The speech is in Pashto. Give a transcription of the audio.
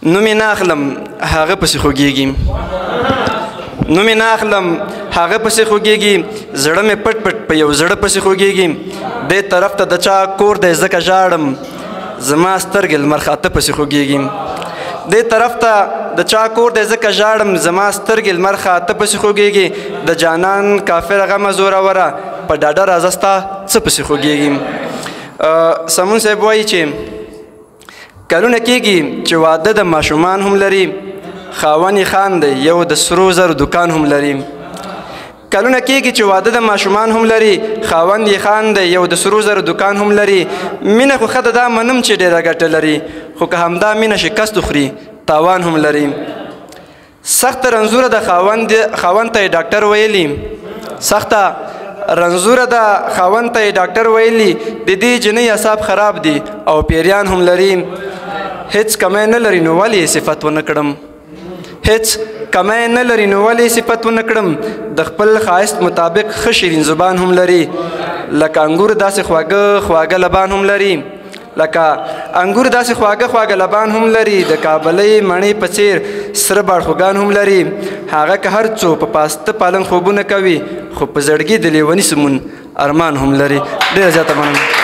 نوم یې نه اخلم هغه پسې خوږېږي نوم یې نه اخلم هغه پسې خوږېږي زړه مې پټ پټ په یو زړه پسې خوږېږي دې طرف ته د چا کور دی ځکه ژاړم زما سترګې لمر خاته پسې خوږېږي دې طرف ته د چا کور دی ځکه ژاړم زما سترګې لمر خاته پسې خوږېږي د جانان کافره غمه زوروره په ډاډه راځه ستا څه پسې خوږېږي سمون صاحب وایي چې کلونه کېږي چې واده د ماشومان هم لري خاوند یې خان دی یو د سرو زرو دکان هم لري کلونه کېږي چې واده د ماشومان هم لري خاوند یې خان دی یو د سرو زرو دکان هم لري مینه خو ښه ده دا منم چې ډېره ګټه لري خو که همدا مینه شکست وخوري تاوان هم لري سخته رنځوره د خاوند ته یې ډاکټر ویلي سخته رنځوره د خاوند ته یې ډاکټر ویلي د دې جنۍ اعصاب خراب دي او پیریان هم لري هیڅ کمی نه لري نو ولې صفت ونه کړم هیڅ کمی نه لري نو ولې صفت ونه کړم د خپل ښایست مطابق ښه شیرین زبان هم لري لکه انګور داسې خواږه خواږه لبان هم لري لکه انګور داسې خواږه خواږه لبان هم لري د کابلۍ مڼې په څیر سره باړخوګان هم لري هغه که هر څو په پاسته پالن خوبونه کوي خو په زړګي د لیوني سمون ارمان هم لري ډېره زیاته مننه